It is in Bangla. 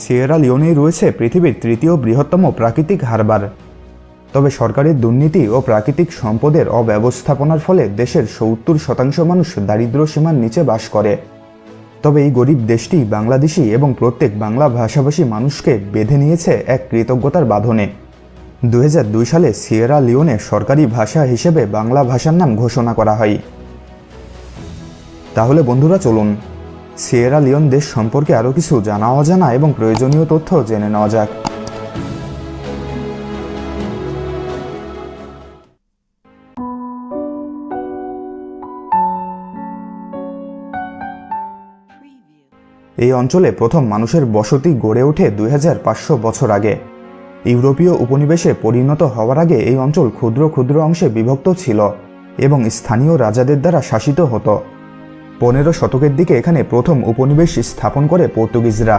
সিয়েরা লিওনেই রয়েছে পৃথিবীর তৃতীয় বৃহত্তম প্রাকৃতিক হারবার। তবে সরকারের দুর্নীতি ও প্রাকৃতিক সম্পদের অব্যবস্থাপনার ফলে দেশের ৭০% মানুষ দারিদ্র্য সীমার নিচে বাস করে। তবে এই গরিব দেশটি বাংলাদেশি এবং প্রত্যেক বাংলা ভাষাভাষী মানুষকে বেঁধে নিয়েছে এক কৃতজ্ঞতার বাঁধনে। ২০০২ সালে সিয়েরা লিওনে সরকারি ভাষা হিসেবে বাংলা ভাষার নাম ঘোষণা করা হয়। তাহলে বন্ধুরা চলুন সিয়েরা লিওন দেশ সম্পর্কে আরও কিছু জানা অজানা এবং প্রয়োজনীয় তথ্য জেনে নেওয়া যাক। এই অঞ্চলে প্রথম মানুষের বসতি গড়ে ওঠে ২৫০০ বছর আগে। ইউরোপীয় উপনিবেশে পরিণত হওয়ার আগে এই অঞ্চল ক্ষুদ্র ক্ষুদ্র অংশে বিভক্ত ছিল এবং স্থানীয় রাজাদের দ্বারা শাসিত হতো। ১৫ শতকের দিকে এখানে প্রথম উপনিবেশ স্থাপন করে পর্তুগিজরা।